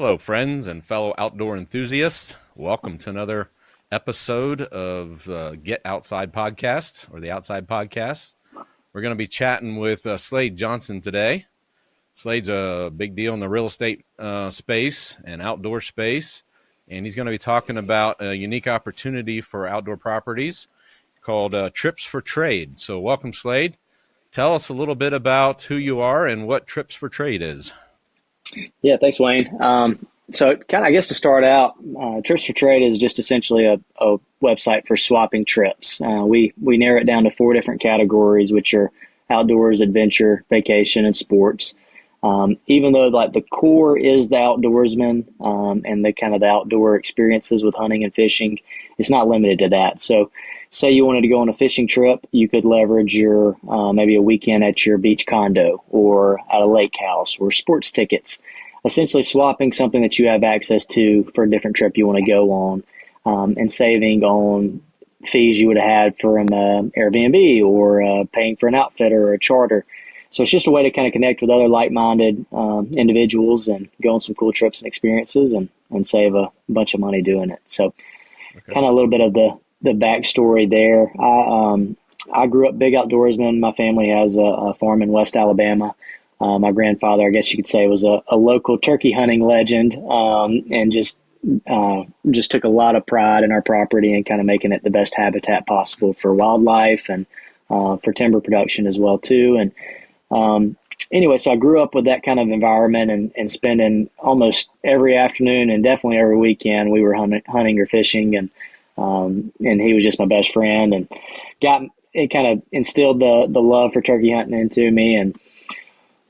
Hello, friends and fellow outdoor enthusiasts. Welcome to another episode of Get Outside Podcast, or the Outside Podcast. We're going to be chatting with Slade Johnston today. Slade's a big deal in the real estate space and outdoor space, and he's going to be talking about a unique opportunity for outdoor properties called Trips for Trade. So welcome, Slade. Tell us a little bit about who you are and what Trips for Trade is. Yeah, thanks, Wayne. So kind of, I guess to start out, Trips for Trade is just essentially a website for swapping trips. We narrow it down to 4 different categories, which are outdoors, adventure, vacation, and sports. Even though like the core is the outdoorsman and the kind of the outdoor experiences with hunting and fishing, it's not limited to that. So say you wanted to go on a fishing trip, you could leverage your maybe a weekend at your beach condo or at a lake house or sports tickets, essentially swapping something that you have access to for a different trip you want to go on, and saving on fees you would have had from Airbnb or paying for an outfitter or a charter. So it's just a way to kind of connect with other like-minded individuals and go on some cool trips and experiences and save a bunch of money doing it. So kind of a little bit of the backstory there. I grew up big outdoorsman. My family has a farm in West Alabama. My grandfather, I guess you could say, was a local turkey hunting legend, and just took a lot of pride in our property and kind of making it the best habitat possible for wildlife and for timber production as well too. And anyway, so I grew up with that kind of environment and spending almost every afternoon and definitely every weekend we were hunting or fishing, and he was just my best friend, and it kind of instilled the love for turkey hunting into me. And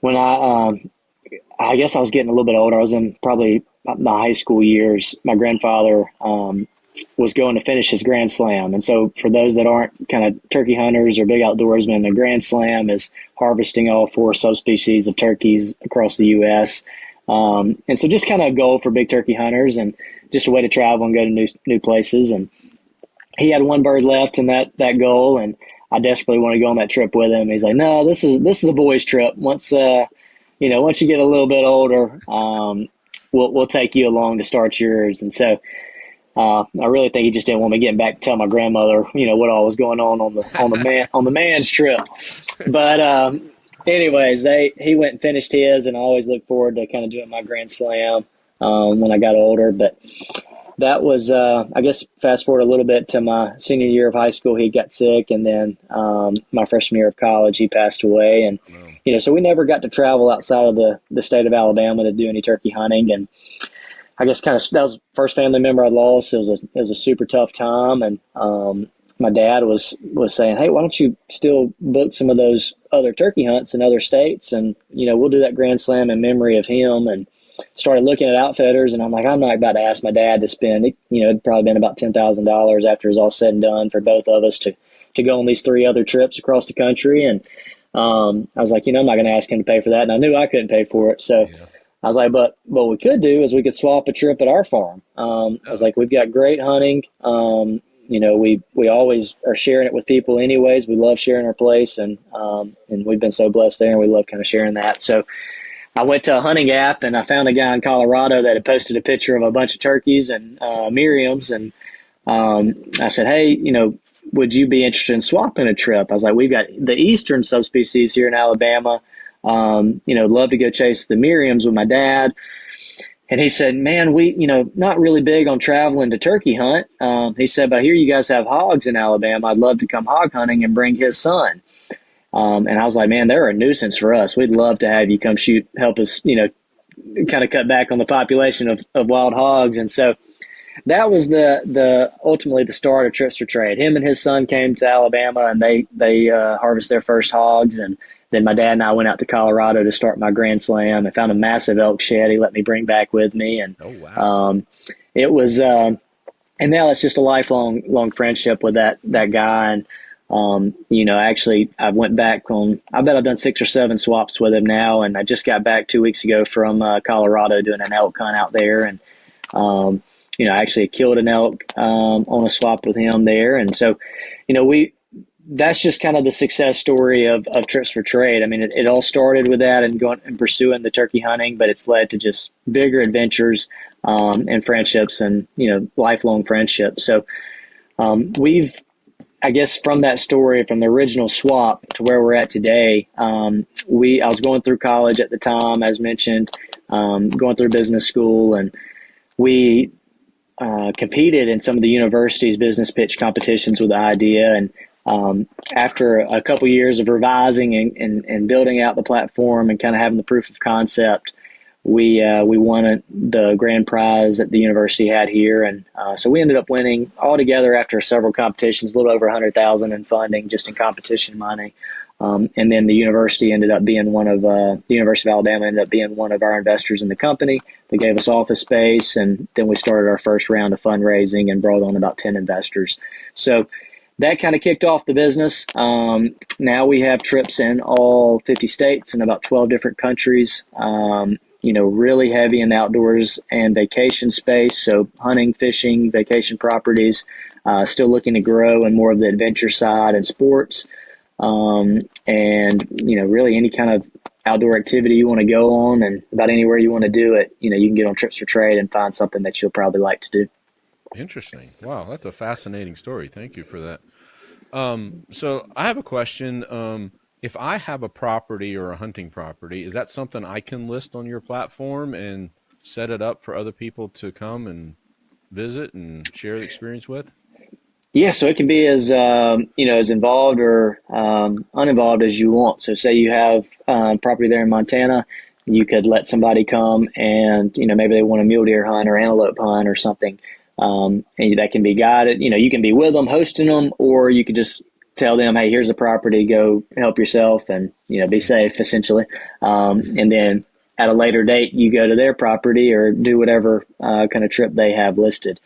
when I guess I was getting a little bit older, I was in probably my high school years, my grandfather was going to finish his Grand Slam. And so for those that aren't kind of turkey hunters or big outdoorsmen, the Grand Slam is harvesting all 4 subspecies of turkeys across the U.S. And so just kind of a goal for big turkey hunters and just a way to travel and go to new places. And he had 1 bird left in that goal, and I desperately want to go on that trip with him. He's like, "No, this is a boys' trip. Once you get a little bit older, we'll take you along to start yours." And so I really think he just didn't want me getting back to tell my grandmother, what all was going on the man's trip. But anyways, he went and finished his, and I always look forward to kind of doing my Grand Slam when I got older. But that was, I guess, fast forward a little bit to my senior year of high school, he got sick, and then my freshman year of college, he passed away. And so we never got to travel outside of the state of Alabama to do any turkey hunting. And I guess that was the first family member I lost. It was a super tough time, and my dad was saying, "Hey, why don't you still book some of those other turkey hunts in other states, and we'll do that Grand Slam in memory of him." And started looking at outfitters, and I'm like, I'm not about to ask my dad to spend it. It'd probably been about $10,000 after it was all said and done for both of us to go on these 3 other trips across the country. And I was like, I'm not going to ask him to pay for that, and I knew I couldn't pay for it, so. Yeah. I was like, but what we could do is we could swap a trip at our farm. I was like, we've got great hunting. We always are sharing it with people anyways. We love sharing our place, and we've been so blessed there, and we love kind of sharing that. So I went to a hunting app, and I found a guy in Colorado that had posted a picture of a bunch of turkeys and Merriams. And I said, "Hey, would you be interested in swapping a trip?" I was like, "We've got the eastern subspecies here in Alabama. Love to go chase the Merriams with my dad." And he said, "Man, we, not really big on traveling to turkey hunt." He said, "But I hear you guys have hogs in Alabama. I'd love to come hog hunting and bring his son." And I was like, "Man, they're a nuisance for us. We'd love to have you come help us, kind of cut back on the population of wild hogs." And so that was ultimately the start of Trips for Trade. Him and his son came to Alabama, and they harvested their first hogs. And then my dad and I went out to Colorado to start my Grand Slam and found a massive elk shed he let me bring back with me. And it was, and now it's just a lifelong friendship with that guy. And actually I went back I bet I've done 6 or 7 swaps with him now. And I just got back 2 weeks ago from Colorado doing an elk hunt out there. And, I actually killed an elk on a swap with him there. And so, that's just kind of the success story of Trips for Trade. I mean, it all started with that and going and pursuing the turkey hunting, but it's led to just bigger adventures and friendships and, lifelong friendships. So we've, I guess, from that story, from the original swap to where we're at today, I was going through college at the time, as mentioned, going through business school, and we competed in some of the university's business pitch competitions with the idea. And after a couple years of revising and building out the platform and kind of having the proof of concept, we won the grand prize that the university had here. And so we ended up winning altogether after several competitions, a little over $100,000 in funding just in competition money. And then the university ended up being the University of Alabama ended up being one of our investors in the company. They gave us office space, and then we started our first round of fundraising and brought on about 10 investors. So that kind of kicked off the business. Now we have trips in all 50 states and about 12 different countries, really heavy in the outdoors and vacation space. So hunting, fishing, vacation properties, still looking to grow in more of the adventure side and sports. Really any kind of outdoor activity you want to go on and about anywhere you want to do it, you can get on Trips for Trade and find something that you'll probably like to do. Interesting. Wow, that's a fascinating story. Thank you for that. So I have a question. If I have a property or a hunting property, is that something I can list on your platform and set it up for other people to come and visit and share the experience with? Yeah, so it can be as as involved or uninvolved as you want. So say you have property there in Montana, you could let somebody come and maybe they want a mule deer hunt or antelope hunt or something, and that can be guided. You can be with them, hosting them, or you could just tell them, hey, here's a property, go help yourself and be safe essentially. And then at a later date, you go to their property or do whatever kind of trip they have listed.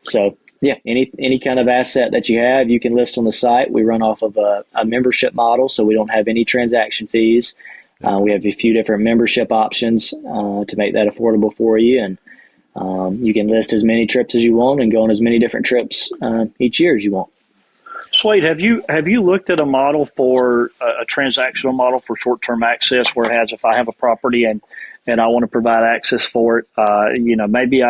So. Yeah, any kind of asset that you have, you can list on the site. We run off of a membership model, so we don't have any transaction fees. We have a few different membership options to make that affordable for you, and you can list as many trips as you want and go on as many different trips each year as you want. Slade, have you looked at a model for a transactional model for short-term access, where it has, if I have a property and I want to provide access for it, maybe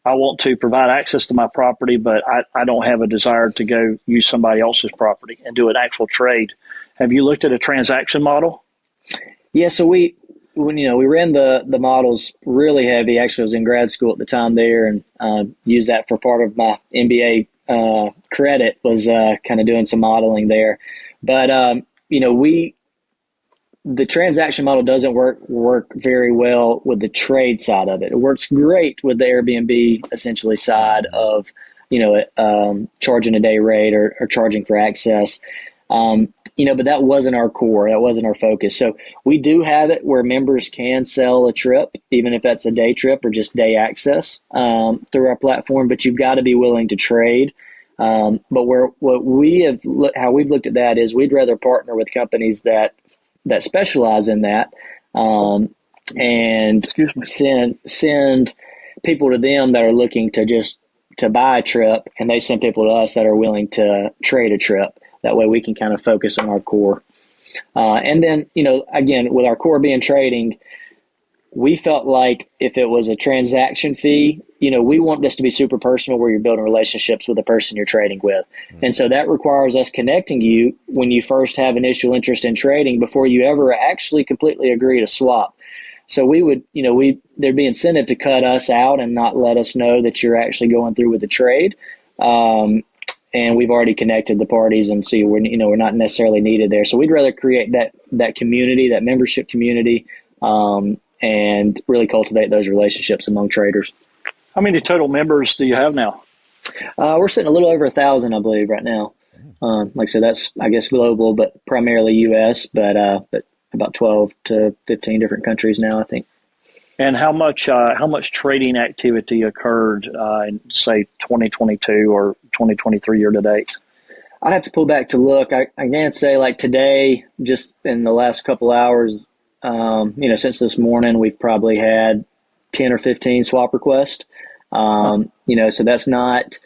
I want to provide access to my property, but I don't have a desire to go use somebody else's property and do an actual trade. Have you looked at a transaction model? Yeah, so we ran the models really heavy. Actually, I was in grad school at the time there and used that for part of my MBA credit, was kind of doing some modeling there. But, the transaction model doesn't work very well with the trade side of it. It works great with the Airbnb essentially side of, charging a day rate or charging for access. But that wasn't our core. That wasn't our focus. So we do have it where members can sell a trip, even if that's a day trip or just day access through our platform. But you've got to be willing to trade. But how we've looked at that is we'd rather partner with companies that specialize in that, and send people to them that are looking to buy a trip, and they send people to us that are willing to trade a trip. That way we can kind of focus on our core. And then, again, with our core being trading, we felt like if it was a transaction fee, we want this to be super personal, where you're building relationships with the person you're trading with. Mm-hmm. And so that requires us connecting you when you first have initial interest in trading before you ever actually completely agree to swap. So we would, there'd be incentive to cut us out and not let us know that you're actually going through with the trade. And we've already connected the parties, and so we're not necessarily needed there. So we'd rather create that community, that membership community, and really cultivate those relationships among traders. How many total members do you have now? We're sitting a little over 1,000, I believe, right now. Like I said, that's, I guess, global, but primarily U.S., but about 12 to 15 different countries now, I think. And how much trading activity occurred in, say, 2022 or 2023 year to date? I'd have to pull back to look. I can't say, like today, just in the last couple hours, since this morning, we've probably had 10 or 15 swap requests. So that's not,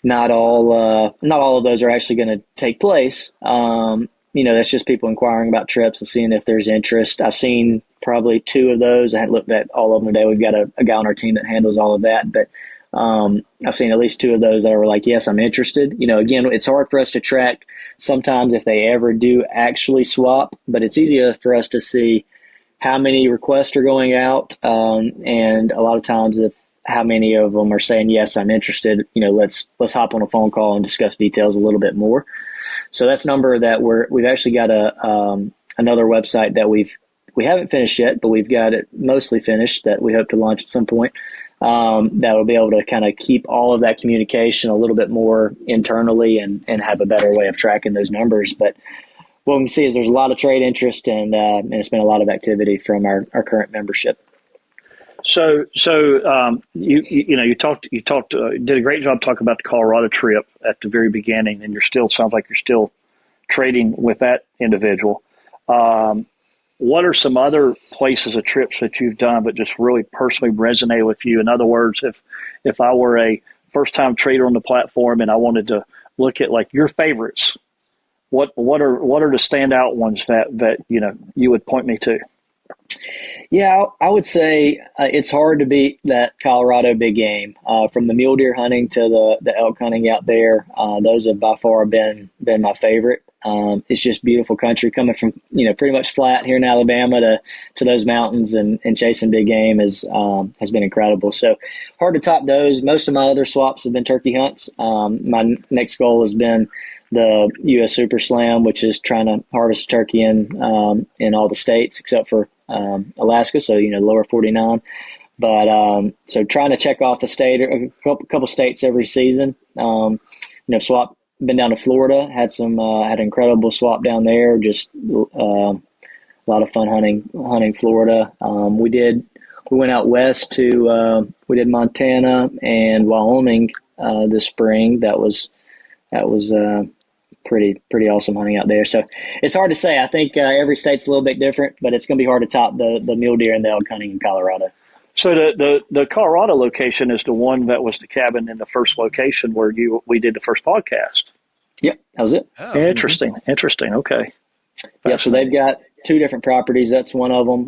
not all of those are actually going to take place. That's just people inquiring about trips and seeing if there's interest. I've seen probably two of those. I hadn't looked at all of them today. We've got a guy on our team that handles all of that, but I've seen at least two of those that were like, yes, I'm interested. Again, it's hard for us to track sometimes if they ever do actually swap, but it's easier for us to see how many requests are going out, and a lot of times if how many of them are saying, yes, I'm interested, let's hop on a phone call and discuss details a little bit more. So that's a number that we've actually got another website that we haven't finished yet, but we've got it mostly finished that we hope to launch at some point. That will be able to kind of keep all of that communication a little bit more internally and have a better way of tracking those numbers. But what we can see is there's a lot of trade interest and it's been a lot of activity from our current membership. So you did a great job talking about the Colorado trip at the very beginning, and sounds like you're still trading with that individual. What are some other places of trips that you've done but just really personally resonate with you? In other words, if I were a first-time trader on the platform and I wanted to look at like your favorites, what are the standout ones that you would point me to? Yeah, I would say it's hard to beat that Colorado big game. From the mule deer hunting to the elk hunting out there, those have by far been my favorite. It's just beautiful country coming from pretty much flat here in Alabama to those mountains and chasing big game has been incredible. So hard to top those. Most of my other swaps have been turkey hunts. My next goal has been the U.S. Super Slam, which is trying to harvest turkey in all the states except for Alaska, so lower 49. But so trying to check off a state or a couple states every season. Swap. Been down to Florida. Had an incredible swap down there. Just a lot of fun hunting Florida. We went out west to we did Montana and Wyoming this spring. That was pretty awesome hunting out there. So it's hard to say. I think every state's a little bit different, but it's going to be hard to top the mule deer and the elk hunting in Colorado. So the Colorado location is the one that was the cabin in the first location where we did the first podcast. Yep, that was it. Oh, interesting. Okay. Yeah, so they've got two different properties. That's one of them.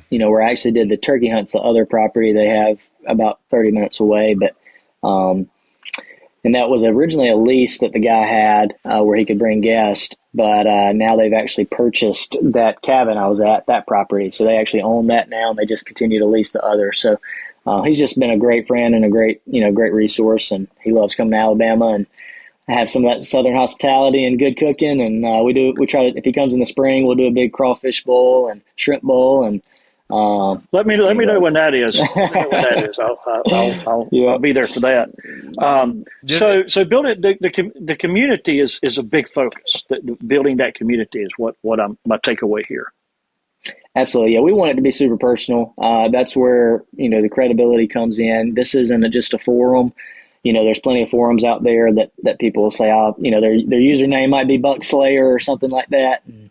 Where I actually did the turkey hunts, the other property they have about 30 minutes away, but and that was originally a lease that the guy had where he could bring guests, but now they've actually purchased that cabin I was at, that property. So they actually own that now, and they just continue to lease the other. So he's just been a great friend and a great resource, and he loves coming to Alabama and have some of that southern hospitality and good cooking. And we try to, if he comes in the spring, we'll do a big crawfish bowl and shrimp bowl and. Let me know when that is. I'll be there for that. So building the community is a big focus. Building that community is what my takeaway here. Absolutely, yeah. We want it to be super personal. That's where the credibility comes in. This isn't just a forum. There's plenty of forums out there that people will say, their username might be Buck Slayer or something like that. And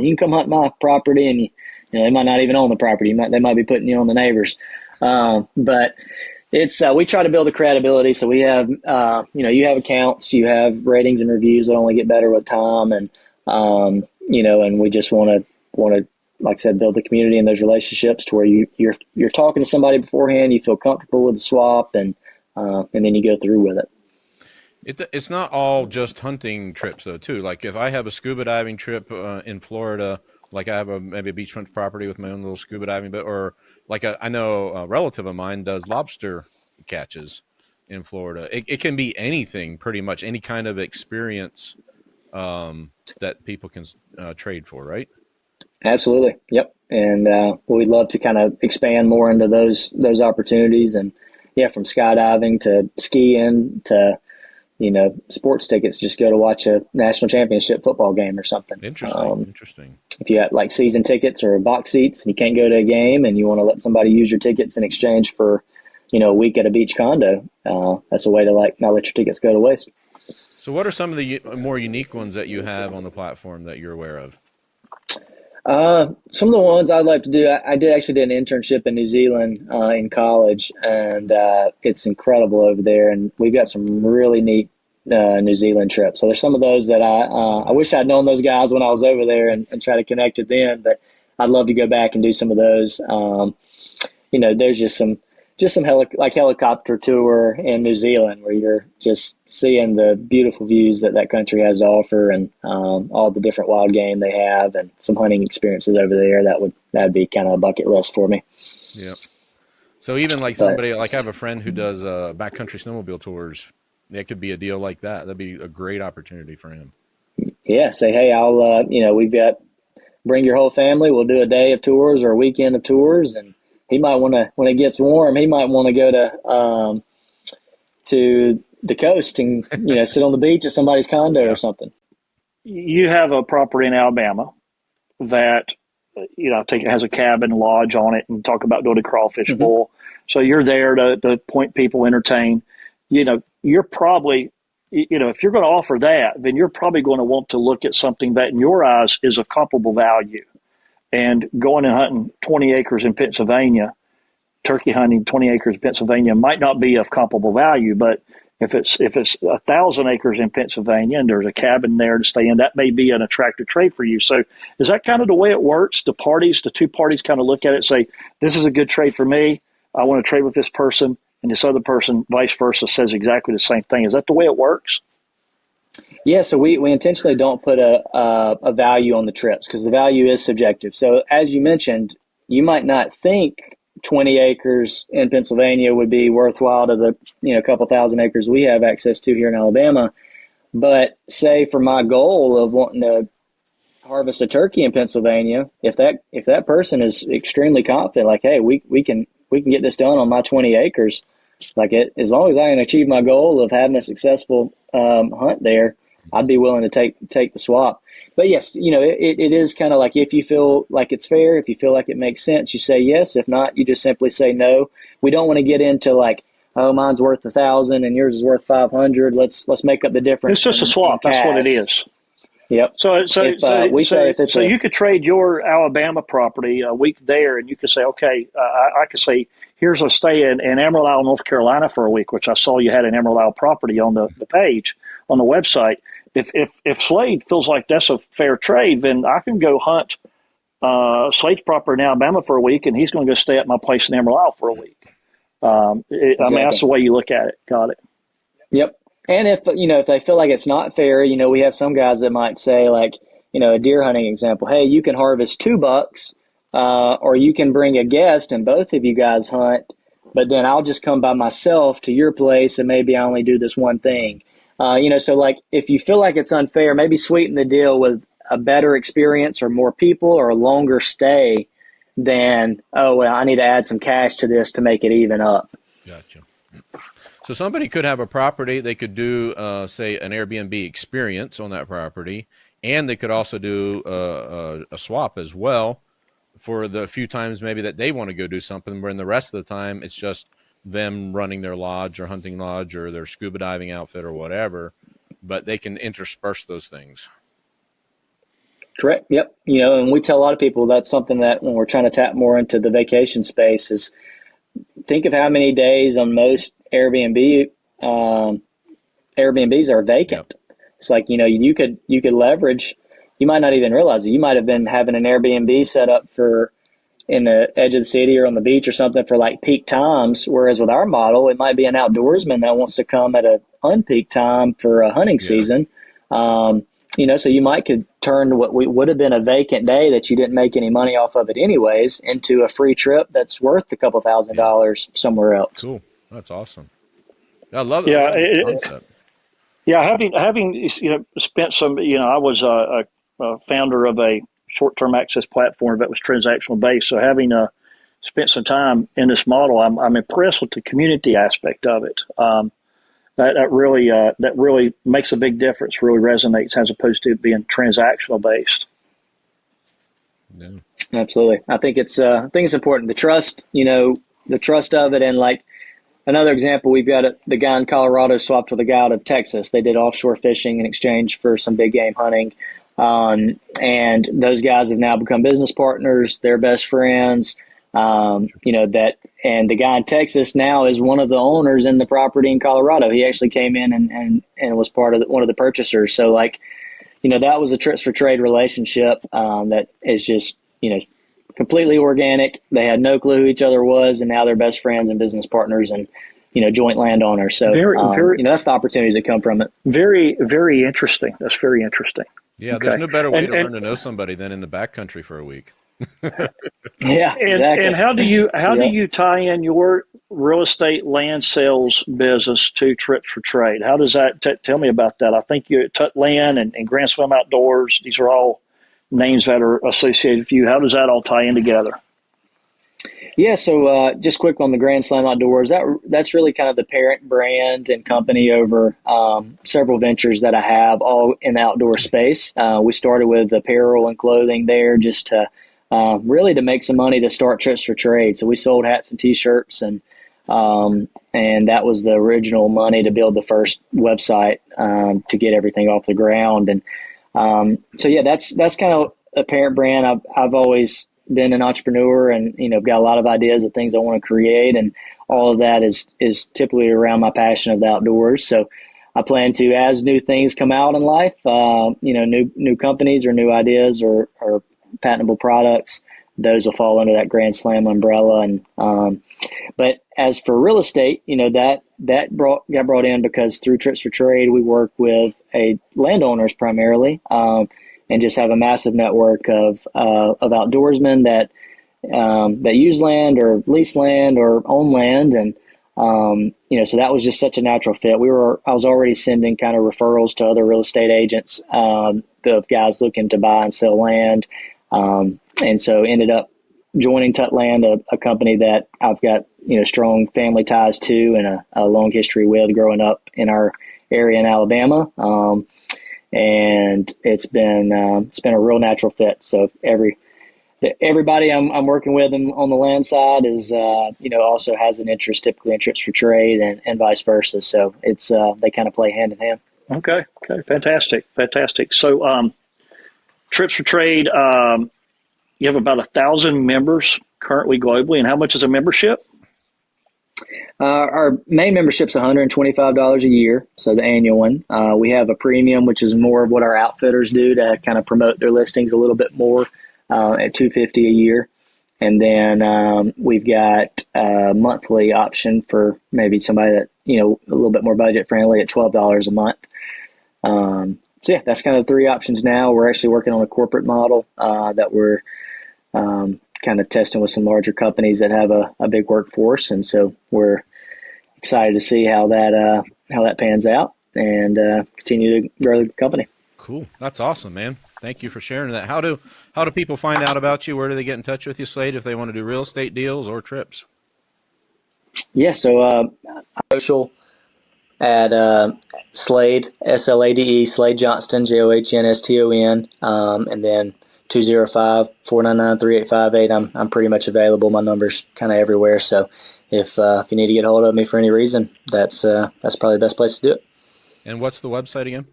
you can come hunt my property, and they might not even own the property. They might be putting you on the neighbors. But it's we try to build a credibility. So we have, you have accounts, you have ratings and reviews that only get better with time, and and we just want to, like I said, build the community and those relationships to where you're talking to somebody beforehand, you feel comfortable with the swap, and then you go through with it. It's not all just hunting trips though, too. Like if I have a scuba diving trip in Florida. Like I have maybe a beachfront property with my own little scuba diving, or like I know a relative of mine does lobster catches in Florida. It can be anything, pretty much any kind of experience that people can trade for, right? Absolutely, yep. And we'd love to kind of expand more into those opportunities, and from skydiving to skiing to sports tickets. Just go to watch a national championship football game or something. Interesting. If you got like season tickets or box seats and you can't go to a game and you want to let somebody use your tickets in exchange for, a week at a beach condo, that's a way to not let your tickets go to waste. So what are some of the more unique ones that you have on the platform that you're aware of? Some of the ones I'd like to do, I did actually did an internship in New Zealand in college, and it's incredible over there. And we've got some really neat New Zealand trips. So there's some of those that I wish I'd known those guys when I was over there and try to connect with them. But I'd love to go back and do some of those. There's just some helicopter tour in New Zealand where you're just seeing the beautiful views that country has to offer, and all the different wild game they have, and some hunting experiences over there. That'd be kind of a bucket list for me. Yeah. So even like somebody like I have a friend who does backcountry snowmobile tours. That could be a deal like that. That'd be a great opportunity for him. Yeah. Say, hey, I'll we've got bring your whole family. We'll do a day of tours or a weekend of tours, and he might want to, when it gets warm, he might want to go to the coast and sit on the beach at somebody's condo or something. You have a property in Alabama that I think it has a cabin lodge on it, and talk about doing a crawfish bowl. So you're there to point people, entertain. You're probably if you're going to offer that, then you're probably going to want to look at something that in your eyes is of comparable value. And going and hunting 20 acres in Pennsylvania, turkey hunting 20 acres in Pennsylvania might not be of comparable value, but if it's 1,000 acres in Pennsylvania and there's a cabin there to stay in, that may be an attractive trade for you. So is that kind of the way it works? The two parties kind of look at it and say, this is a good trade for me. I want to trade with this person, and this other person, vice versa, says exactly the same thing. Is that the way it works? Yeah, so we intentionally don't put a value on the trips because the value is subjective. So as you mentioned, you might not think 20 acres in Pennsylvania would be worthwhile to the couple thousand acres we have access to here in Alabama. But say for my goal of wanting to harvest a turkey in Pennsylvania, if that person is extremely confident, like, hey, we can get this done on my 20 acres, like as long as I can achieve my goal of having a successful hunt there, I'd be willing to take the swap. But yes, it is kind of like, if you feel like it's fair, if you feel like it makes sense, you say yes. If not, you just simply say no. We don't want to get into like, oh, mine's worth 1,000 and yours is worth 500. Let's make up the difference. It's just a swap. That's what it is. Yep. So you could trade your Alabama property a week there, and you could say, okay, I could say, here's a stay in Emerald Isle, North Carolina for a week, which I saw you had an Emerald Isle property on the page on the website. If Slade feels like that's a fair trade, then I can go hunt Slade's property in Alabama for a week, and he's going to go stay at my place in Emerald Isle for a week. Exactly. I mean, that's the way you look at it. Got it. Yep. And if they feel like it's not fair, we have some guys that might say, like, a deer hunting example, hey, you can harvest 2 bucks, or you can bring a guest and both of you guys hunt, but then I'll just come by myself to your place and maybe I only do this one thing. So like, if you feel like it's unfair, maybe sweeten the deal with a better experience or more people or a longer stay than, oh, well, I need to add some cash to this to make it even up. Gotcha. So somebody could have a property, they could do, say, an Airbnb experience on that property, and they could also do a swap as well for the few times maybe that they want to go do something, where in the rest of the time it's just them running their lodge or hunting lodge or their scuba diving outfit or whatever, but they can intersperse those things. Correct. Yep. And we tell a lot of people that's something that when we're trying to tap more into the vacation space is think of how many days on most Airbnbs are vacant. Yep. It's like, you could leverage, you might not even realize it. You might have been having an Airbnb set up for in the edge of the city or on the beach or something for like peak times. Whereas with our model, it might be an outdoorsman that wants to come at an unpeak time for a hunting season. So you could turn what would have been a vacant day that you didn't make any money off of it anyways into a free trip that's worth a couple $1,000 somewhere else. Cool. That's awesome. I love it. Yeah. Having spent some, I was a founder of a short-term access platform that was transactional based. So having spent some time in this model, I'm impressed with the community aspect of it. That really makes a big difference, really resonates as opposed to being transactional based. Yeah. Absolutely. I think it's important. The trust, the trust of it. And like another example, we've got the guy in Colorado swapped with a guy out of Texas. They did offshore fishing in exchange for some big game hunting. And those guys have now become business partners. They're best friends. And the guy in Texas now is one of the owners in the property in Colorado. He actually came in and was part of one of the purchasers. So that was a Trips for Trade relationship that is just, completely organic. They had no clue who each other was, and now they're best friends and business partners and, joint landowners. So that's the opportunities that come from it. Very, very interesting. That's very interesting. Yeah, okay. There's no better way to learn to know somebody than in the backcountry for a week. Yeah, exactly. And how do you tie in your real estate land sales business to Trips for Trade? How does that tell me about that? I think you Tut Land and Grand Slam Outdoors, these are all names that are associated with you. How does that all tie in together? Yeah, so just quick on the Grand Slam Outdoors, that's really kind of the parent brand and company over several ventures that I have, all in the outdoor space. We started with apparel and clothing there just to really to make some money to start Trips for Trade. So we sold hats and T-shirts, and that was the original money to build the first website to get everything off the ground. And that's kind of a parent brand. I've always been an entrepreneur and, got a lot of ideas of things I want to create. And all of that is typically around my passion of the outdoors. So I plan to, as new things come out in life, new companies or new ideas or patentable products, those will fall under that Grand Slam umbrella. And but as for real estate, that got brought in because through Trips for Trade, we work with landowners primarily, and just have a massive network of outdoorsmen that use land or lease land or own land. And, so that was just such a natural fit. I was already sending kind of referrals to other real estate agents, of guys looking to buy and sell land. And so ended up joining Tut Land, a company that I've got, strong family ties to and a long history with growing up in our area in Alabama. And it's been a real natural fit. So everybody I'm working with on the land side is, also has an interest, typically in Trips for Trade and vice versa. So it's, they kind of play hand in hand. Okay. Fantastic. So, Trips for Trade, you have about 1,000 members currently globally. And how much is a membership? Our main membership's $125 a year, so the annual one. We have a premium, which is more of what our outfitters do to kind of promote their listings a little bit more, at $250 a year. And then we've got a monthly option for maybe somebody that, a little bit more budget friendly at $12 a month. That's kind of the three options now. We're actually working on a corporate model that we're kind of testing with some larger companies that have a big workforce. And so we're excited to see how that pans out and continue to grow the company. Cool. That's awesome, man. Thank you for sharing that. How do people find out about you? Where do they get in touch with you, Slade, if they want to do real estate deals or trips? Yeah. So social at Slade, SLADE, Slade Johnston, JOHNSTON, and then 205-499-3858. I'm pretty much available. My number's kind of everywhere. So if you need to get a hold of me for any reason, that's probably the best place to do it. And what's the website again?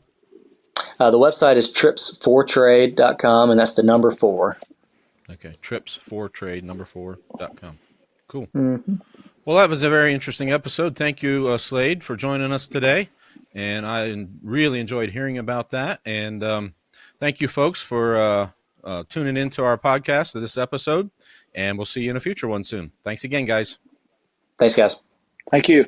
The website is tripsfortrade.com, and that's the number 4. Okay, tripsfortrade, number 4.com. Cool. Mm-hmm. Well, that was a very interesting episode. Thank you, Slade, for joining us today. And I really enjoyed hearing about that. And thank you, folks, for tuning into our podcast of this episode. And we'll see you in a future one soon. Thanks again, guys. Thanks, guys. Thank you.